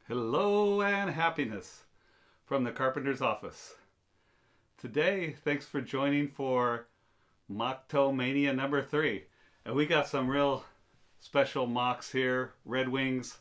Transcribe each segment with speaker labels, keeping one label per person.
Speaker 1: Hello and happiness from the carpenter's office. Today, thanks for joining for Mania number 3. And we got some real special mocks here, Red Wings.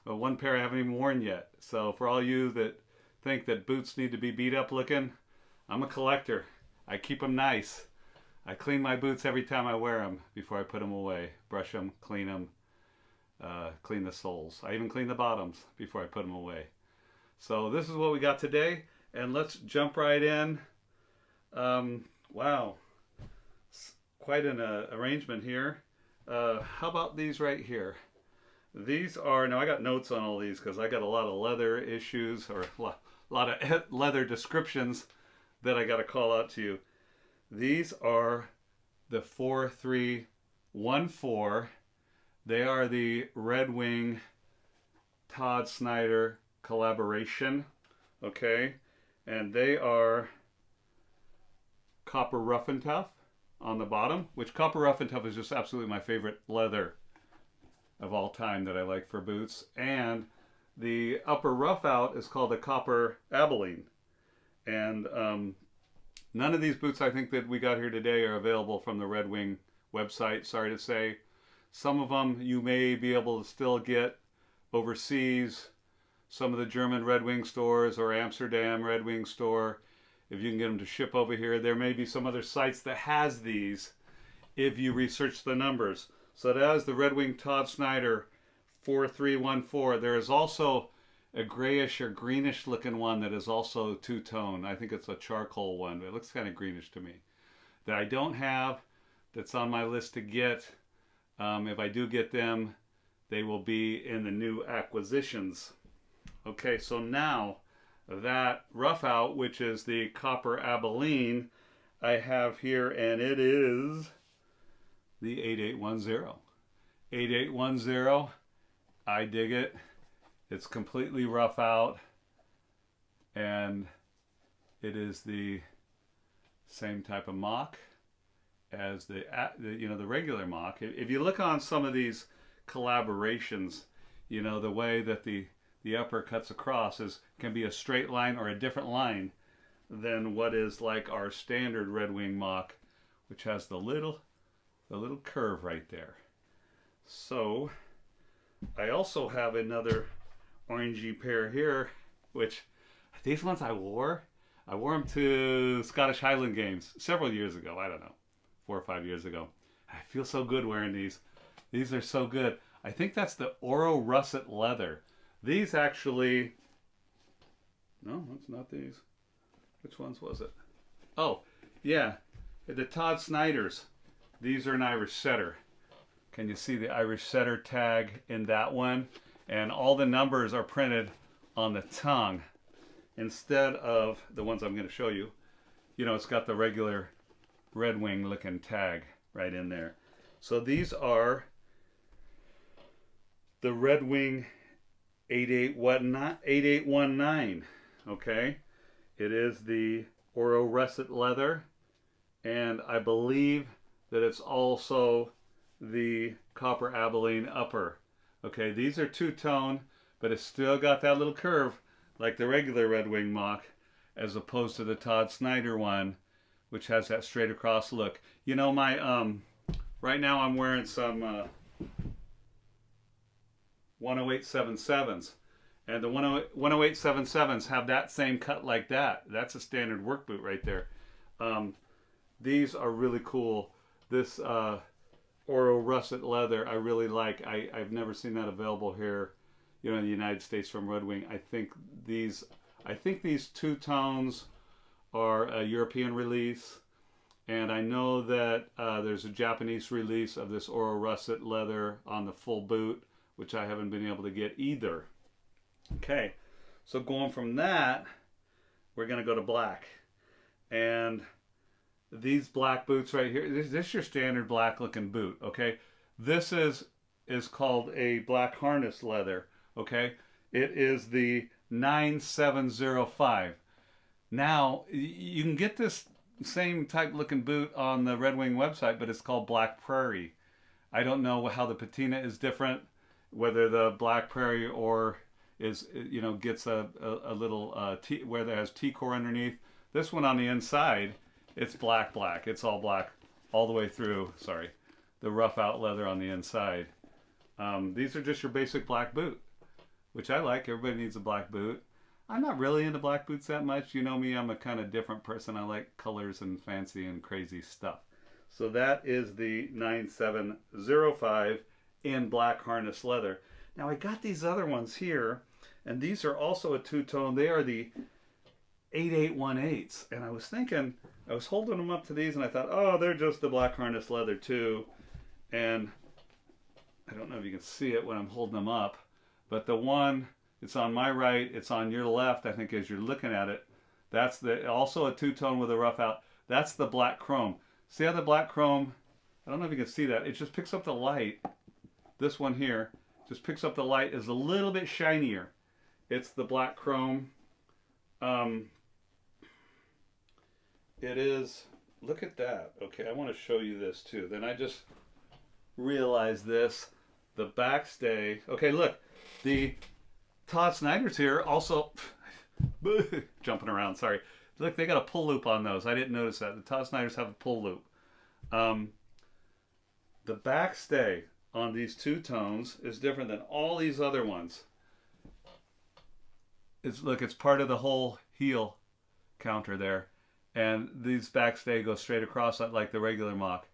Speaker 1: One pair I haven't even worn yet. So for all you that think that boots need to be beat up looking, I'm a collector. I keep them nice. I clean my boots every time I wear them before I put them away. Brush them, clean them. Clean the soles. I even clean the bottoms before I put them away. So this is what we got today, and let's jump right in. Wow, quite an arrangement here. How about these right here? These are, now I got notes on all these because I got a lot of leather issues or a lot of leather descriptions that I got to call out to you. These are the 4314. They are the Red Wing Todd Snyder collaboration, okay? And they are copper rough and tough on the bottom, which copper rough and tough is just absolutely my favorite leather of all time that I like for boots. And the upper rough out is called a copper Abilene. And none of these boots I think that we got here today are available from the Red Wing website, sorry to say. Some of them you may be able to still get overseas, some of the German Red Wing stores or Amsterdam Red Wing store, if you can get them to ship over here. There may be some other sites that has these if you research the numbers. So that is the Red Wing Todd Snyder 4314. There is also a grayish or greenish looking one that is also two-tone. I think it's a charcoal one, but it looks kind of greenish to me. That I don't have, that's on my list to get. If I do get them, they will be in the new acquisitions. Okay, so now that rough out, which is the copper Abilene, I have here, and it is the 8810. 8810, I dig it. It's completely rough out, and it is the same type of mock as the regular mock. If you look on some of these collaborations, the way that the upper cuts across can be a straight line or a different line than what is like our standard Red Wing mock, which has the little curve right there. So I also have another orangey pair here, which these ones I wore them to Scottish Highland Games several years ago. I don't know, 4 or 5 years ago. I feel so good wearing these. These are so good. I think that's the Oro Russet leather. These actually, no, that's not these. Which ones was it? Oh, yeah, the Todd Snyders. These are an Irish setter. Can you see the Irish setter tag in that one? And all the numbers are printed on the tongue instead of the ones I'm going to show you. It's got the regular Red Wing looking tag right in there. So these are the Red Wing 8819. Okay, it is the Oro Russet leather, and I believe that it's also the copper Abilene upper. Okay, these are two-tone, but it's still got that little curve like the regular Red Wing mock, as opposed to the Todd Snyder one, which has that straight across look. My right now I'm wearing some 10877s, and the 10877s have that same cut like that. That's a standard work boot right there. These are really cool. This Oro Russet leather I really like. I've never seen that available here, in the United States from Red Wing. I think these two tones are a European release, and I know that there's a Japanese release of this Oro Russet leather on the full boot, which I haven't been able to get either. Okay, so going from that, we're going to go to black. And these black boots right here, this is your standard black looking boot, okay? This is called a black harness leather, okay? It is the 9705. Now, you can get this same type looking boot on the Red Wing website, but it's called Black Prairie. I don't know how the patina is different, whether the Black Prairie or gets a little T, where there has T-core underneath. This one on the inside, it's black. It's all black all the way through. Sorry, the rough out leather on the inside. These are just your basic black boot, which I like. Everybody needs a black boot. I'm not really into black boots that much. You know me, I'm a kind of different person. I like colors and fancy and crazy stuff. So that is the 9705 in black harness leather. Now I got these other ones here, and these are also a two-tone. They are the 8818s. And I was holding them up to these, and I thought, oh, they're just the black harness leather too. And I don't know if you can see it when I'm holding them up, but the one, it's on my right, it's on your left, I think, as you're looking at it. That's also a two-tone with a rough out. That's the black chrome. See how the black chrome, I don't know if you can see that, it just picks up the light. This one here just picks up the light, is a little bit shinier. It's the black chrome. It is, look at that. Okay, I want to show you this too. Then I just realized this. The backstay. Okay, look, the Todd Snyder's here also jumping around, sorry. Look, they got a pull loop on those. I didn't notice that. The Todd Snyders have a pull loop. The backstay on these two tones is different than all these other ones. Look, it's part of the whole heel counter there. And these backstay go straight across like the regular mock.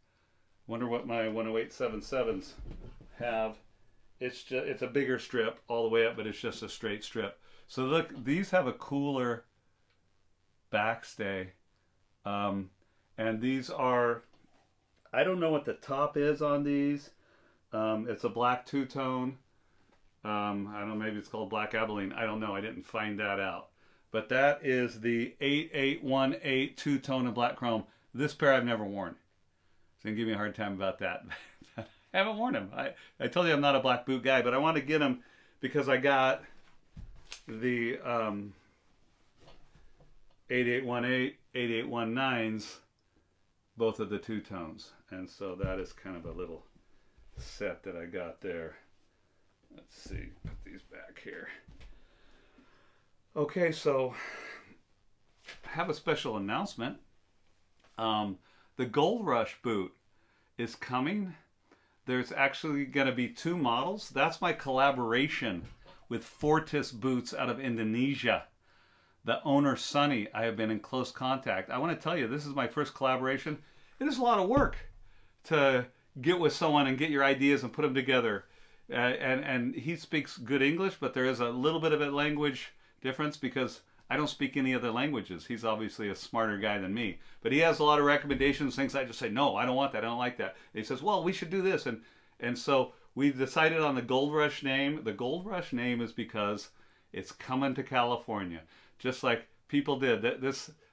Speaker 1: Wonder what my 10877s have. It's a bigger strip all the way up, but it's just a straight strip. So look, these have a cooler backstay. And these are, I don't know what the top is on these. It's a black two-tone. I don't know, maybe it's called black Abilene. I don't know. I didn't find that out. But that is the 8818 two-tone in black chrome. This pair I've never worn. So you can give me a hard time about that. I haven't worn them. I told you I'm not a black boot guy, but I want to get them because I got the 8818, 8819s, both of the two-tones. And so that is kind of a little set that I got there. Let's see, put these back here. Okay, so I have a special announcement. The Gold Rush boot is coming. There's actually going to be two models. That's my collaboration with Fortis Boots out of Indonesia. The owner, Sonny, I have been in close contact. I want to tell you, this is my first collaboration. It is a lot of work to get with someone and get your ideas and put them together. And he speaks good English, but there is a little bit of a language difference because I don't speak any other languages. He's obviously a smarter guy than me. But he has a lot of recommendations, things I just say, no, I don't want that, I don't like that. And he says, well, we should do this. And so we decided on the Gold Rush name. The Gold Rush name is because it's coming to California. Just like people did.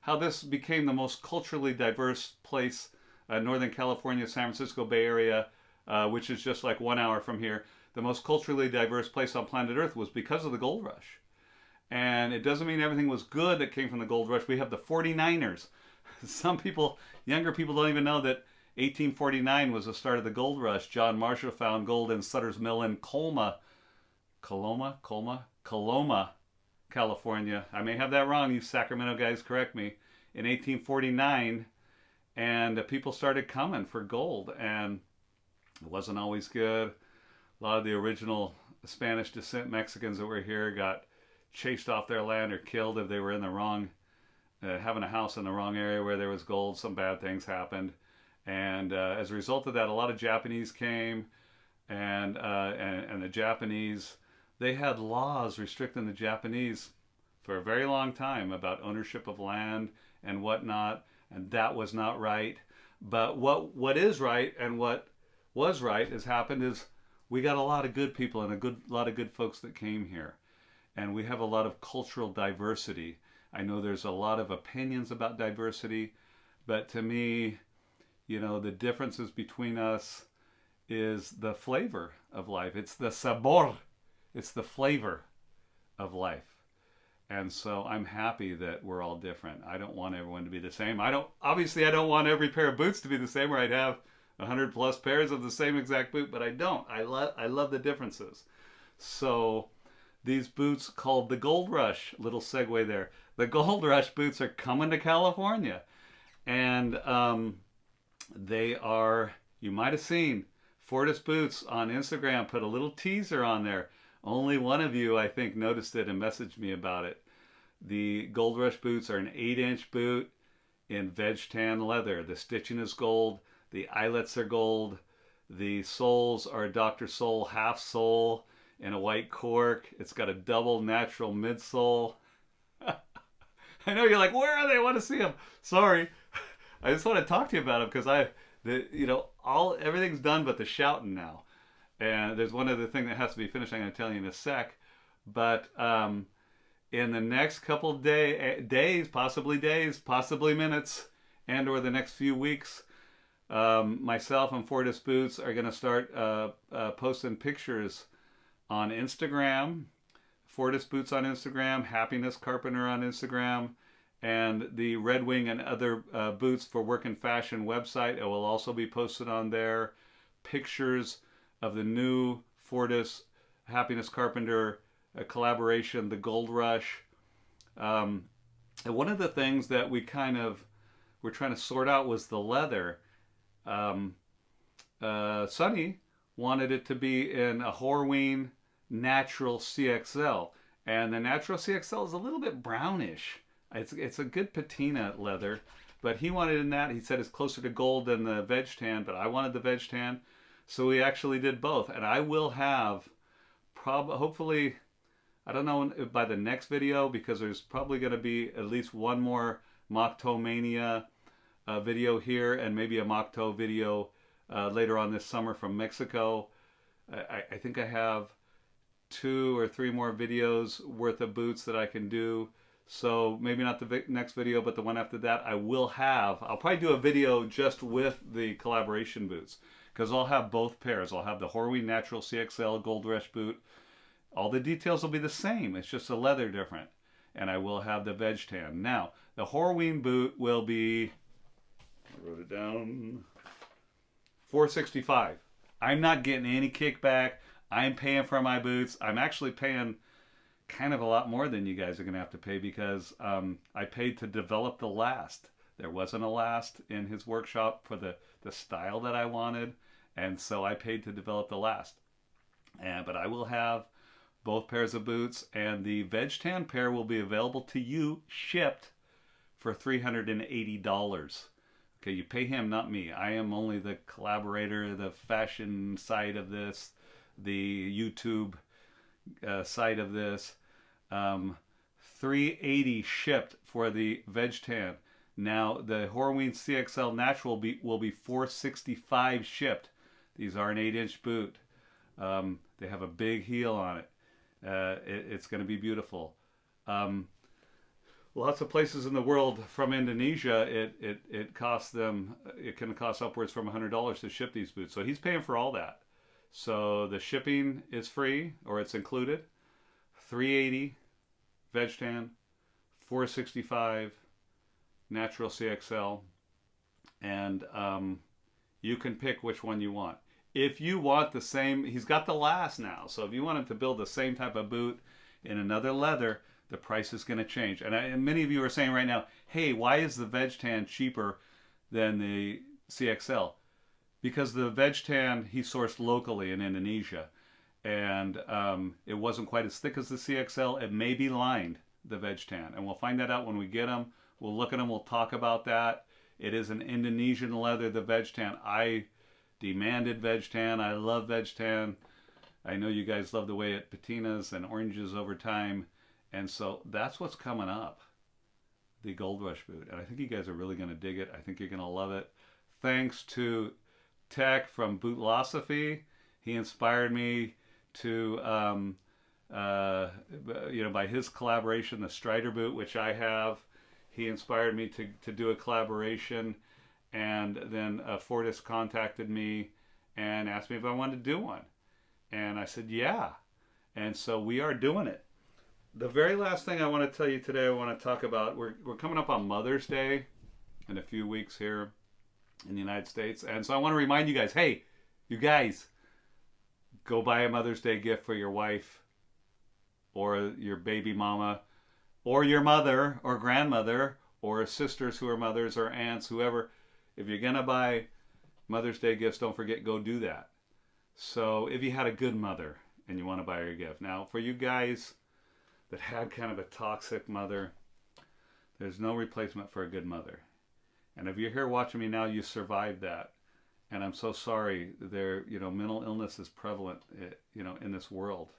Speaker 1: How this became the most culturally diverse place, Northern California, San Francisco Bay Area, which is just like 1 hour from here. The most culturally diverse place on planet Earth was because of the Gold Rush. And it doesn't mean everything was good that came from the Gold Rush. We have the 49ers. Some people, younger people, don't even know that 1849 was the start of the Gold Rush. John Marshall found gold in Sutter's Mill in Coloma, California. I may have that wrong. You Sacramento guys correct me. In 1849, and people started coming for gold, and it wasn't always good. A lot of the original Spanish descent Mexicans that were here got chased off their land or killed if they were in the wrong, having a house in the wrong area where there was gold. Some bad things happened, and as a result of that, a lot of Japanese came, and the Japanese, they had laws restricting the Japanese for a very long time about ownership of land and whatnot, and that was not right. But what is right and what was right has happened is we got a lot of good people and a lot of good folks that came here. And we have a lot of cultural diversity. I know there's a lot of opinions about diversity, but to me, the differences between us is the flavor of life. It's the sabor. It's the flavor of life. And so I'm happy that we're all different. I don't want everyone to be the same. I don't want every pair of boots to be the same, or I'd have 100 plus pairs of the same exact boot, but I don't. I love the differences. So these boots called the Gold Rush. Little segue there. The Gold Rush boots are coming to California. And they are, you might have seen, Fortis Boots on Instagram put a little teaser on there. Only one of you, I think, noticed it and messaged me about it. The Gold Rush boots are an 8-inch boot in veg tan leather. The stitching is gold. The eyelets are gold. The soles are Dr. Sole half sole in a white cork. It's got a double natural midsole. I know you're like, where are they? I want to see them. Sorry. I just want to talk to you about them because everything's done but the shouting now. And there's one other thing that has to be finished. I'm going to tell you in a sec. But in the next couple days, possibly minutes, and or the next few weeks, myself and Fortis Boots are going to start posting pictures on Instagram. Fortis Boots on Instagram, Happiness Carpenter on Instagram, and the Red Wing and Other Boots for Work and Fashion website. It will also be posted on there. Pictures of the new Fortis Happiness Carpenter collaboration, the Gold Rush. And one of the things that we kind of were trying to sort out was the leather. Sonny wanted it to be in a Horween Natural CXL, and the Natural CXL is a little bit brownish. It's a good patina leather, but he wanted in that. He said it's closer to gold than the veg tan, but I wanted the veg tan, so we actually did both. And I will have hopefully, I don't know by the next video, because there's probably going to be at least one more Mock Toe Mania video here, and maybe a Mock Toe video later on this summer from Mexico. I think I have 2 or 3 more videos worth of boots that I can do. So maybe not the next video, but the one after that, I'll probably do a video just with the collaboration boots, because I'll have both pairs. I'll have the Horween Natural CXL Gold Rush boot. All the details will be the same. It's just the leather different. And I will have the veg tan. Now, the Horween boot will be, I wrote it down, $465. I'm not getting any kickback. I'm paying for my boots. I'm actually paying kind of a lot more than you guys are going to have to pay, because I paid to develop the last. There wasn't a last in his workshop for the style that I wanted, and so I paid to develop the last. But I will have both pairs of boots, and the veg tan pair will be available to you, shipped for $380. Okay, you pay him, not me. I am only the collaborator, the fashion side of this, the YouTube side of this. $380 shipped for the veg tan. Now the Horween CXL Natural will be $465 shipped. These are an 8-inch boot. They have a big heel on it. It's going to be beautiful. Lots of places in the world from Indonesia, it costs them, it can cost upwards from $100 to ship these boots. So he's paying for all that. So the shipping is free, or it's included. $380 veg tan, $465 natural CXL, and you can pick which one you want. If you want the same, he's got the last now. So if you want him to build the same type of boot in another leather, the price is going to change. And many of you are saying right now, hey, why is the veg tan cheaper than the CXL? Because the veg tan he sourced locally in Indonesia, and it wasn't quite as thick as the CXL. It may be lined, the veg tan, and we'll find that out when we get them. We'll look at them. We'll talk about that. It is an Indonesian leather, the veg tan. I demanded veg tan. I love veg tan. I know you guys love the way it patinas and oranges over time, and so that's what's coming up, the Gold Rush boot. And I think you guys are really going to dig it. I think you're going to love it. Thanks to Tech from Bootlosophy. He inspired me to, by his collaboration, the Strider boot, which I have. He inspired me to do a collaboration, and then Fortis contacted me and asked me if I wanted to do one. And I said, yeah. And so we are doing it. The very last thing I want to tell you today, I want to talk about, we're coming up on Mother's Day in a few weeks here in the United States. And so I want to remind you guys, hey, you guys, go buy a Mother's Day gift for your wife. or your baby mama, or your mother or grandmother, or sisters who are mothers or aunts, whoever. If you're going to buy Mother's Day gifts, don't forget, go do that. So if you had a good mother and you want to buy her a gift. Now, for you guys that had kind of a toxic mother, there's no replacement for a good mother. And if you're here watching me now, you survived that. And I'm so sorry. Mental illness is prevalent, in this world,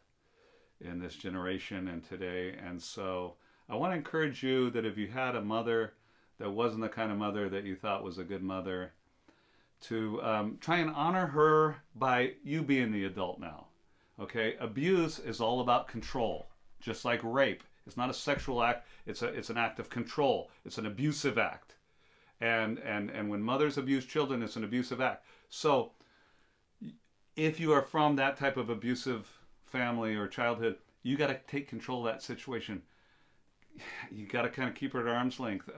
Speaker 1: in this generation and today. And so I want to encourage you that if you had a mother that wasn't the kind of mother that you thought was a good mother, to try and honor her by you being the adult now. Okay? Abuse is all about control, just like rape. It's not a sexual act. It's an act of control. It's an abusive act. And when mothers abuse children, it's an abusive act. So if you are from that type of abusive family or childhood, you got to take control of that situation. You got to kind of keep her at arm's length.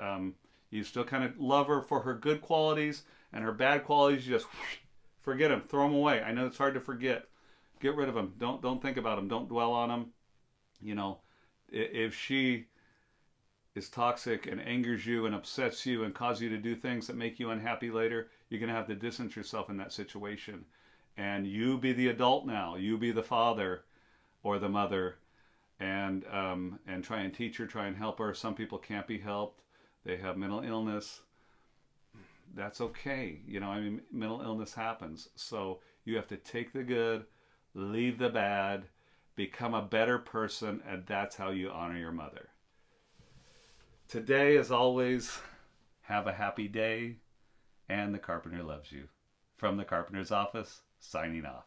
Speaker 1: You still kind of love her for her good qualities, and her bad qualities, you just forget them, throw them away. I know it's hard to forget. Get rid of them. Don't think about them. Don't dwell on them. If she is toxic and angers you and upsets you and causes you to do things that make you unhappy later, you're going to have to distance yourself in that situation. And you be the adult now. You be the father or the mother, and try and teach her, try and help her. Some people can't be helped. They have mental illness. That's okay. Mental illness happens. So you have to take the good, leave the bad, become a better person, and that's how you honor your mother. Today, as always, have a happy day, and the Carpenter loves you. From the Carpenter's office, signing off.